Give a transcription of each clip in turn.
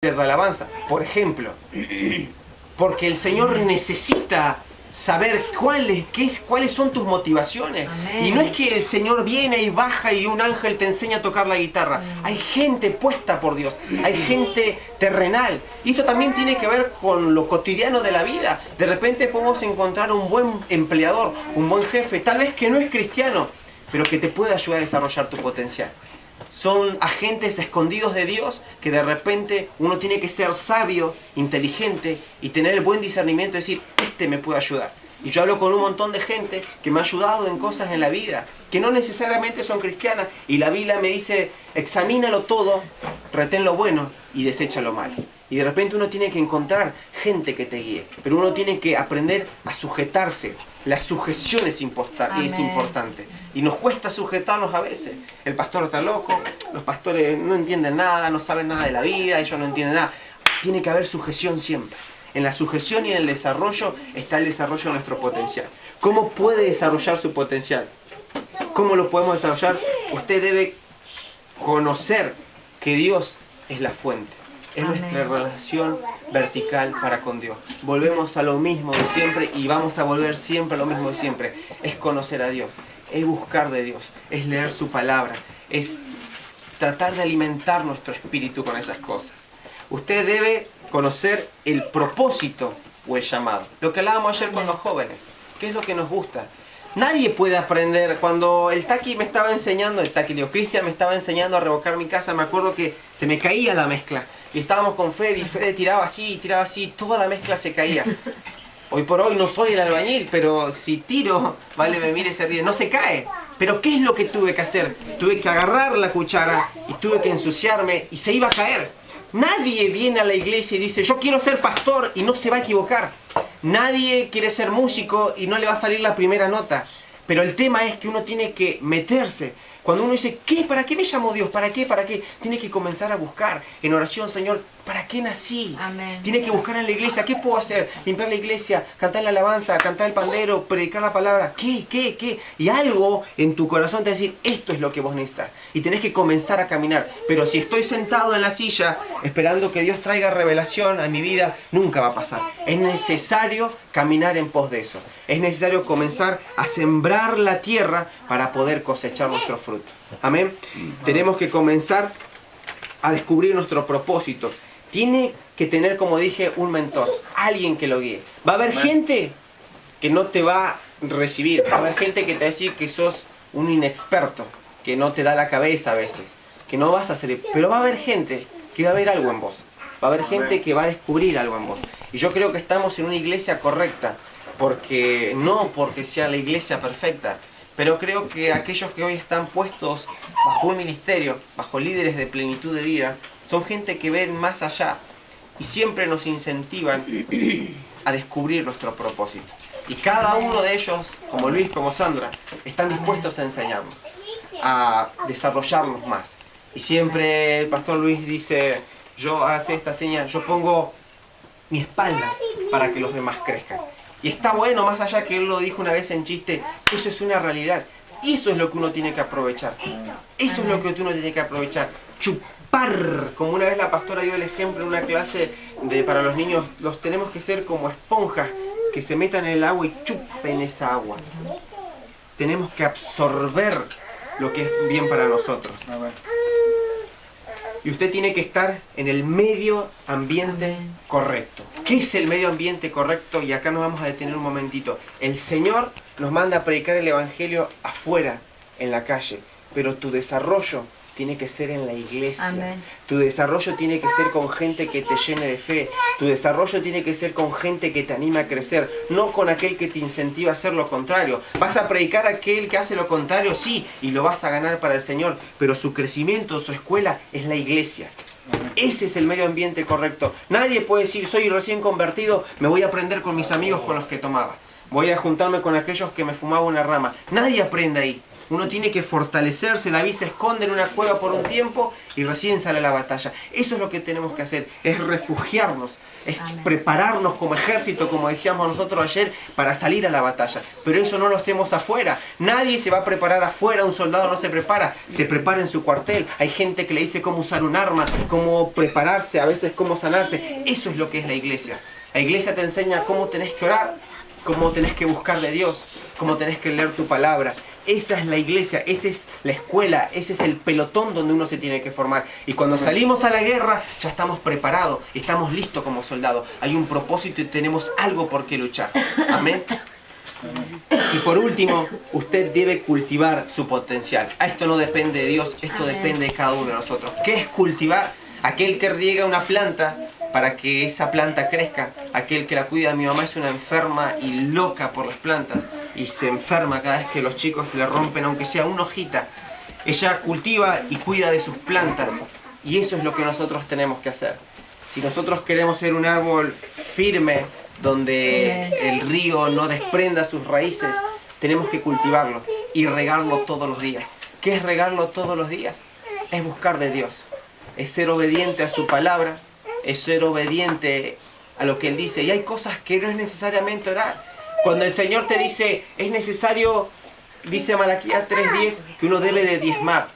de la alabanza, por ejemplo, porque el Señor necesita saber cuáles son tus motivaciones. Amén. Y no es que el Señor viene y baja y un ángel te enseña a tocar la guitarra. Hay gente puesta por Dios, hay gente terrenal. Y esto también tiene que ver con lo cotidiano de la vida. De repente podemos encontrar un buen empleador, un buen jefe, tal vez que no es cristiano, pero que te puede ayudar a desarrollar tu potencial. Son agentes escondidos de Dios que de repente uno tiene que ser sabio, inteligente y tener el buen discernimiento de decir, este me puede ayudar. Y yo hablo con un montón de gente que me ha ayudado en cosas en la vida, que no necesariamente son cristianas, y la Biblia me dice, examínalo todo, retén lo bueno y desecha lo malo. Y de repente uno tiene que encontrar gente que te guíe, pero uno tiene que aprender a sujetarse. La sujeción es importante. Y nos cuesta sujetarnos a veces. El pastor está loco, los pastores no entienden nada, no saben nada de la vida, ellos no entienden nada. Tiene que haber sujeción siempre. En la sujeción y en el desarrollo está el desarrollo de nuestro potencial. ¿Cómo puede desarrollar su potencial? ¿Cómo lo podemos desarrollar? Usted debe conocer que Dios es la fuente. Es nuestra relación vertical para con Dios. Volvemos a lo mismo de siempre y vamos a volver siempre a lo mismo de siempre. Es conocer a Dios, es buscar de Dios, es leer su palabra, es tratar de alimentar nuestro espíritu con esas cosas. Usted debe conocer el propósito o el llamado. Lo que hablábamos ayer con los jóvenes. ¿Qué es lo que nos gusta? Nadie puede aprender. Cuando el Taki me estaba enseñando, Cristian me estaba enseñando a revocar mi casa, me acuerdo que se me caía la mezcla. Y estábamos con Fede y Fede tiraba así, toda la mezcla se caía. Hoy por hoy no soy el albañil, pero si tiro, Vale me mira y se ríe, no se cae. Pero ¿qué es lo que tuve que hacer? Tuve que agarrar la cuchara y tuve que ensuciarme y se iba a caer. Nadie viene a la iglesia y dice, yo quiero ser pastor y no se va a equivocar. Nadie quiere ser músico y no le va a salir la primera nota. Pero el tema es que uno tiene que meterse. Cuando uno dice, ¿qué? ¿Para qué me llamó Dios? ¿Para qué? ¿Para qué? Tiene que comenzar a buscar en oración, Señor, ¿para qué nací? Amén. Tiene que buscar en la iglesia, ¿qué puedo hacer? Limpiar la iglesia, cantar la alabanza, cantar el pandero, predicar la palabra. ¿Qué? Y algo en tu corazón te va a decir, esto es lo que vos necesitas. Y tenés que comenzar a caminar. Pero si estoy sentado en la silla, esperando que Dios traiga revelación a mi vida, nunca va a pasar. Es necesario caminar en pos de eso. Es necesario comenzar a sembrar la tierra para poder cosechar nuestro fruto. Amén. Tenemos que comenzar a descubrir nuestro propósito. Tiene que tener, como dije, un mentor, alguien que lo guíe. Va a haber gente que no te va a recibir, va a haber gente que te va a decir que sos un inexperto, que no te da la cabeza a veces, que no vas a hacer, pero va a haber gente que va a ver algo en vos. Va a haber gente que va a descubrir algo en vos. Y yo creo que estamos en una iglesia correcta, no porque sea la iglesia perfecta, pero creo que aquellos que hoy están puestos bajo un ministerio, bajo líderes de plenitud de vida, son gente que ven más allá y siempre nos incentivan a descubrir nuestro propósito. Y cada uno de ellos, como Luis, como Sandra, están dispuestos a enseñarnos, a desarrollarnos más. Y siempre el pastor Luis dice, yo hace esta señal, yo pongo mi espalda para que los demás crezcan. Y está bueno, más allá que él lo dijo una vez en chiste, eso es una realidad. Eso es lo que uno tiene que aprovechar. Eso es lo que uno tiene que aprovechar. Chupar, como una vez la pastora dio el ejemplo en una clase para los niños, los tenemos que ser como esponjas que se metan en el agua y chupen esa agua. Tenemos que absorber lo que es bien para nosotros. Y usted tiene que estar en el medio ambiente correcto. ¿Qué es el medio ambiente correcto? Y acá nos vamos a detener un momentito. El Señor nos manda a predicar el Evangelio afuera, en la calle. Pero tu desarrollo tiene que ser en la iglesia. Amén. Tu desarrollo tiene que ser con gente que te llene de fe. Tu desarrollo tiene que ser con gente que te anima a crecer, no con aquel que te incentiva a hacer lo contrario. Vas a predicar a aquel que hace lo contrario, sí, y lo vas a ganar para el Señor, pero su crecimiento, su escuela es la iglesia. Ese es el medio ambiente correcto. Nadie puede decir, soy recién convertido, me voy a aprender con mis amigos con los que tomaba. Voy a juntarme con aquellos que me fumaba una rama. Nadie aprende ahí. Uno tiene que fortalecerse. David se esconde en una cueva por un tiempo y recién sale a la batalla. Eso es lo que tenemos que hacer, es refugiarnos, es prepararnos como ejército, como decíamos nosotros ayer, para salir a la batalla. Pero eso no lo hacemos afuera. Nadie se va a preparar afuera, un soldado no se prepara en su cuartel. Hay gente que le dice cómo usar un arma, cómo prepararse, a veces cómo sanarse. Eso es lo que es la iglesia. La iglesia te enseña cómo tenés que orar, cómo tenés que buscar de Dios, cómo tenés que leer tu palabra. Esa es la iglesia, esa es la escuela, ese es el pelotón donde uno se tiene que formar. Y cuando salimos a la guerra, ya estamos preparados, estamos listos como soldados. Hay un propósito y tenemos algo por qué luchar. Amén. Y por último, usted debe cultivar su potencial. Esto no depende de Dios, esto depende de cada uno de nosotros. ¿Qué es cultivar? Aquel que riega una planta para que esa planta crezca. Aquel que la cuida. Mi mamá es una enferma y loca por las plantas y se enferma cada vez que los chicos le rompen aunque sea una hojita. Ella cultiva y cuida de sus plantas, y eso es lo que nosotros tenemos que hacer. Si nosotros queremos ser un árbol firme donde el río no desprenda sus raíces, tenemos que cultivarlo y regarlo todos los días. ¿Qué es regarlo todos los días? Es buscar de Dios, es ser obediente a su palabra, es ser obediente a lo que Él dice. Y hay cosas que no es necesariamente orar. Cuando el Señor te dice, es necesario, dice Malaquías 3:10, que uno debe de diezmar.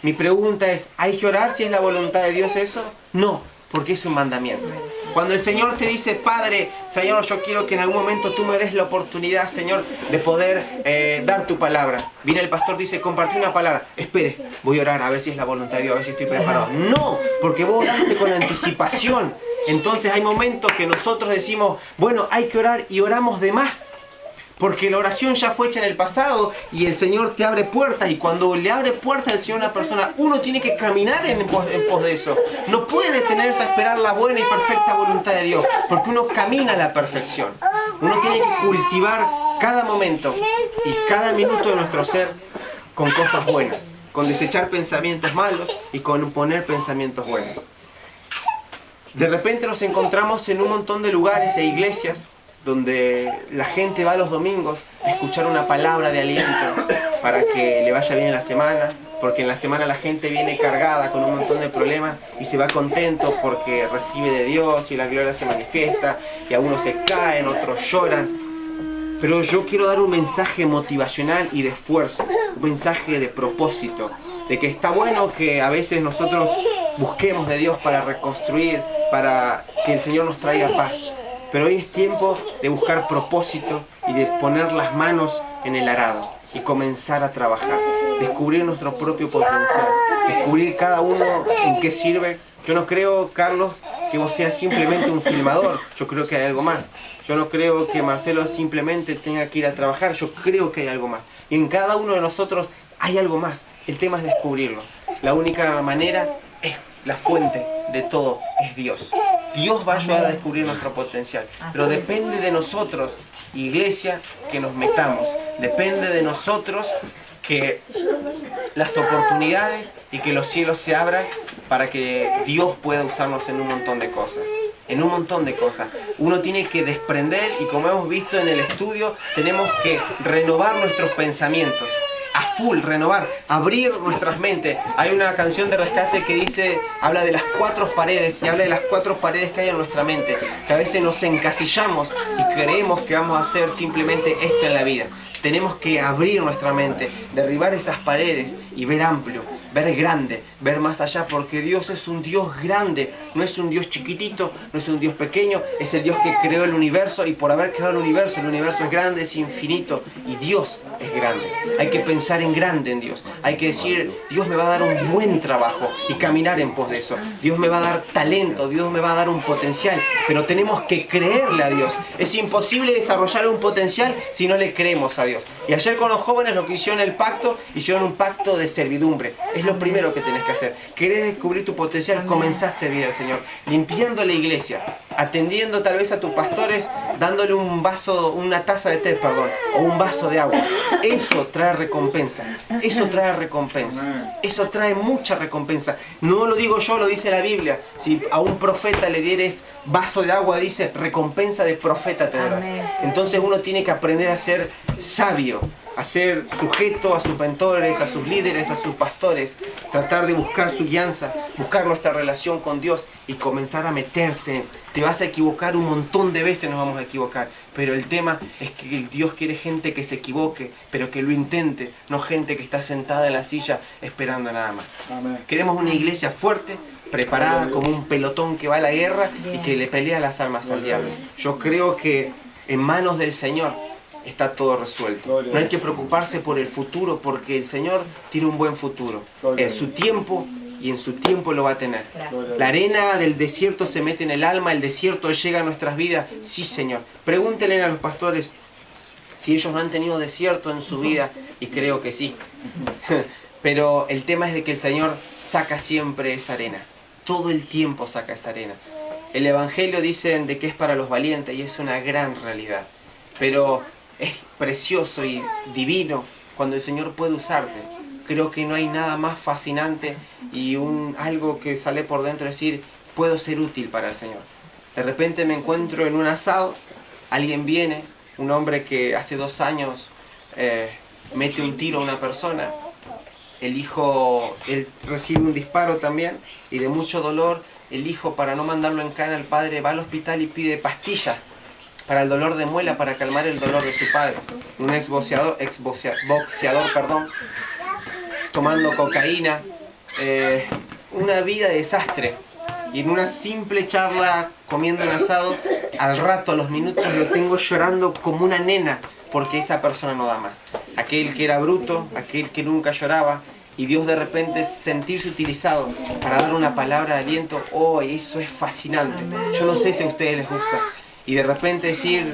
Mi pregunta es, ¿hay que orar si es la voluntad de Dios eso? No, porque es un mandamiento. Cuando el Señor te dice, Padre, Señor, yo quiero que en algún momento tú me des la oportunidad, Señor, de poder dar tu palabra. Viene el pastor, dice, compartí una palabra. Espere, voy a orar a ver si es la voluntad de Dios, a ver si estoy preparado. No, porque vos oraste con anticipación. Entonces hay momentos que nosotros decimos, bueno, hay que orar y oramos de más. Porque la oración ya fue hecha en el pasado y el Señor te abre puertas. Y cuando le abre puertas al Señor a una persona, uno tiene que caminar en pos de eso. No puede detenerse a esperar la buena y perfecta voluntad de Dios, porque uno camina a la perfección. Uno tiene que cultivar cada momento y cada minuto de nuestro ser con cosas buenas, con desechar pensamientos malos y con poner pensamientos buenos. De repente nos encontramos en un montón de lugares e iglesias donde la gente va los domingos a escuchar una palabra de aliento para que le vaya bien en la semana, porque en la semana la gente viene cargada con un montón de problemas y se va contento porque recibe de Dios y la gloria se manifiesta, y a unos se caen, otros lloran. Pero yo quiero dar un mensaje motivacional y de esfuerzo, un mensaje de propósito, de que está bueno que a veces nosotros busquemos de Dios para reconstruir, para que el Señor nos traiga paz. Pero hoy es tiempo de buscar propósito y de poner las manos en el arado y comenzar a trabajar, descubrir nuestro propio potencial, descubrir cada uno en qué sirve. Yo no creo, Carlos, que vos seas simplemente un filmador, yo creo que hay algo más. Yo no creo que Marcelo simplemente tenga que ir a trabajar, yo creo que hay algo más. Y en cada uno de nosotros hay algo más, el tema es descubrirlo. La única manera es la fuente de todo, es Dios. Dios va a ayudar a descubrir nuestro potencial, pero depende de nosotros, iglesia, que nos metamos. Depende de nosotros que las oportunidades y que los cielos se abran para que Dios pueda usarnos en un montón de cosas. En un montón de cosas. Uno tiene que desprender, y como hemos visto en el estudio, tenemos que renovar nuestros pensamientos. A full, renovar, abrir nuestras mentes. Hay una canción de Rescate que dice, habla de las 4 paredes, y habla de las 4 paredes que hay en nuestra mente, que a veces nos encasillamos y creemos que vamos a hacer simplemente esto en la vida. Tenemos que abrir nuestra mente, derribar esas paredes y ver amplio, ver grande, ver más allá, porque Dios es un Dios grande, no es un Dios chiquitito, no es un Dios pequeño, es el Dios que creó el universo, y por haber creado el universo es grande, es infinito, y Dios es grande. Hay que pensar en grande en Dios, hay que decir, Dios me va a dar un buen trabajo y caminar en pos de eso. Dios me va a dar talento, Dios me va a dar un potencial, pero tenemos que creerle a Dios. Es imposible desarrollar un potencial si no le creemos a Dios. Y ayer con los jóvenes lo que hicieron el pacto, hicieron un pacto de servidumbre. Es lo primero que tenés que hacer. ¿Querés descubrir tu potencial? Comenzá a servir al Señor, limpiando la iglesia, atendiendo tal vez a tus pastores, dándole un vaso, una taza de té, perdón, o un vaso de agua. Eso trae recompensa, eso trae recompensa, eso trae mucha recompensa. No lo digo yo, lo dice la Biblia. Si a un profeta le dieres vaso de agua, dice, recompensa de profeta tendrás. Entonces uno tiene que aprender a ser sabio, a ser sujeto a sus mentores, a sus líderes, a sus pastores, tratar de buscar su guianza, buscar nuestra relación con Dios y comenzar a meterse. Te vas a equivocar un montón de veces, nos vamos a equivocar, pero el tema es que Dios quiere gente que se equivoque, pero que lo intente, no gente que está sentada en la silla esperando nada más. Amén. Queremos una iglesia fuerte, preparada como un pelotón que va a la guerra y que le pelea las almas al diablo. Yo creo que en manos del Señor está todo resuelto. No hay que preocuparse por el futuro, porque el Señor tiene un buen futuro. En su tiempo, y en su tiempo lo va a tener. La arena del desierto se mete en el alma, el desierto llega a nuestras vidas. Sí, Señor. Pregúntenle a los pastores si ellos no han tenido desierto en su vida, y creo que sí. Pero el tema es de que el Señor saca siempre esa arena. Todo el tiempo saca esa arena. El Evangelio dicen de que es para los valientes, y es una gran realidad. Pero es precioso y divino cuando el Señor puede usarte. Creo que no hay nada más fascinante y algo que sale por dentro, decir, puedo ser útil para el Señor. De repente me encuentro en un asado, alguien viene, un hombre que hace 2 años mete un tiro a una persona, él recibe un disparo también y de mucho dolor. El hijo, para no mandarlo en cana al padre, va al hospital y pide pastillas para el dolor de muela, para calmar el dolor de su padre. Un exboxeador, tomando cocaína, una vida de desastre. Y en una simple charla, comiendo un asado, al rato, a los minutos, lo tengo llorando como una nena, porque esa persona no da más. Aquel que era bruto, aquel que nunca lloraba, y Dios de repente sentirse utilizado para dar una palabra de aliento, oh, eso es fascinante. Yo no sé si a ustedes les gusta. Y de repente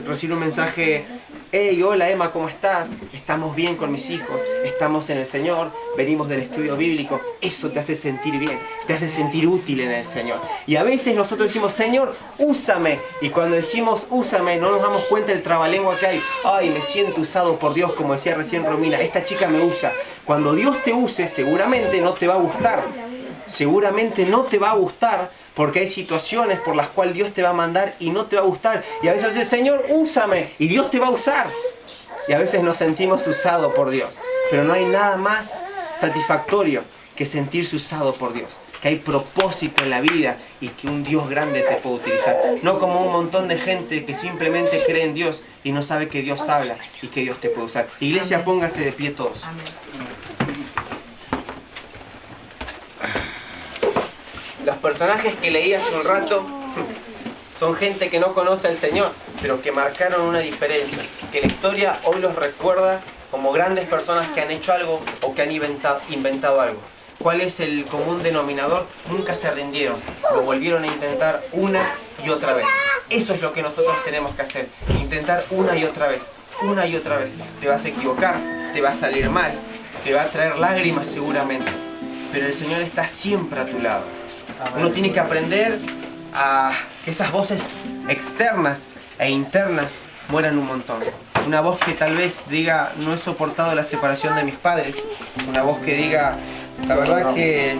recibir un mensaje, hey, hola Emma, ¿cómo estás? Estamos bien con mis hijos, estamos en el Señor, venimos del estudio bíblico. Eso te hace sentir bien, te hace sentir útil en el Señor. Y a veces nosotros decimos, Señor, úsame. Y cuando decimos úsame, no nos damos cuenta del trabalengua que hay. Ay, me siento usado por Dios, como decía recién Romina, esta chica me usa. Cuando Dios te use, seguramente no te va a gustar. Seguramente no te va a gustar, porque hay situaciones por las cuales Dios te va a mandar y no te va a gustar. Y a veces dice, Señor, úsame, y Dios te va a usar. Y a veces nos sentimos usados por Dios. Pero no hay nada más satisfactorio que sentirse usado por Dios. Que hay propósito en la vida y que un Dios grande te puede utilizar. No como un montón de gente que simplemente cree en Dios y no sabe que Dios habla y que Dios te puede usar. Iglesia, póngase de pie todos. Amén. Los personajes que leí hace un rato son gente que no conoce al Señor, pero que marcaron una diferencia, que la historia hoy los recuerda como grandes personas que han hecho algo o que han inventado algo. ¿Cuál es el común denominador? Nunca se rindieron, lo volvieron a intentar una y otra vez. Eso es lo que nosotros tenemos que hacer, intentar una y otra vez, una y otra vez. Te vas a equivocar, te va a salir mal, te va a traer lágrimas seguramente, pero el Señor está siempre a tu lado. Uno tiene que aprender a que esas voces externas e internas mueran un montón. Una voz que tal vez diga, no he soportado la separación de mis padres. Una voz que diga, la verdad que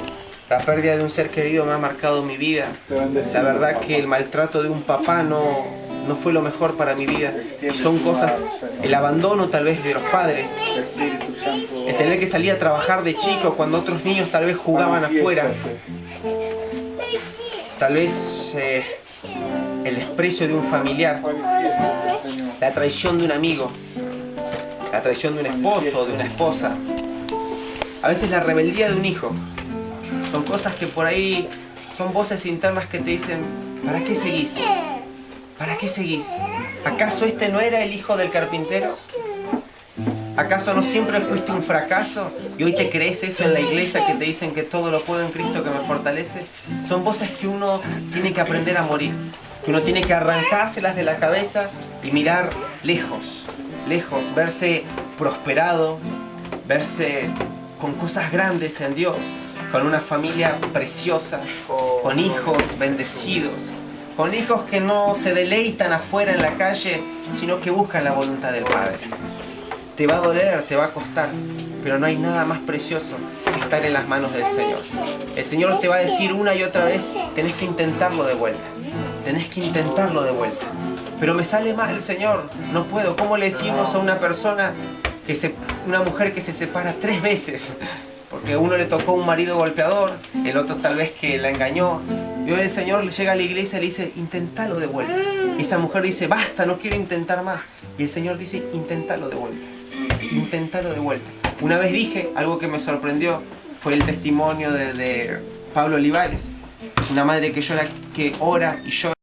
la pérdida de un ser querido me ha marcado mi vida. La verdad que el maltrato de un papá no fue lo mejor para mi vida. Son cosas, el abandono tal vez de los padres, el tener que salir a trabajar de chico cuando otros niños tal vez jugaban afuera. Tal vez el desprecio de un familiar, la traición de un amigo, la traición de un esposo o de una esposa, a veces la rebeldía de un hijo. Son cosas que por ahí son voces internas que te dicen, ¿para qué seguís? ¿Para qué seguís? ¿Acaso este no era el hijo del carpintero? ¿Acaso no siempre fuiste un fracaso y hoy te crees eso en la iglesia que te dicen que todo lo puedo en Cristo que me fortalece? Son voces que uno tiene que aprender a morir, que uno tiene que arrancárselas de la cabeza y mirar lejos, lejos, verse prosperado, verse con cosas grandes en Dios, con una familia preciosa, con hijos bendecidos, con hijos que no se deleitan afuera en la calle, sino que buscan la voluntad del Padre. Te va a doler, te va a costar, pero no hay nada más precioso que estar en las manos del Señor. El Señor te va a decir una y otra vez, tenés que intentarlo de vuelta, tenés que intentarlo de vuelta. pero me sale mal, Señor, no puedo. ¿Cómo le decimos a una persona, una mujer que se separa 3 veces? Porque a uno le tocó un marido golpeador, el otro tal vez que la engañó. Y hoy el Señor llega a la iglesia y le dice, intentalo de vuelta. Y esa mujer dice, basta, no quiero intentar más. Y el Señor dice, intentalo de vuelta. Intentalo de vuelta. Una vez dije, algo que me sorprendió, fue el testimonio de Pablo Olivares. Una madre que llora, que ora y llora.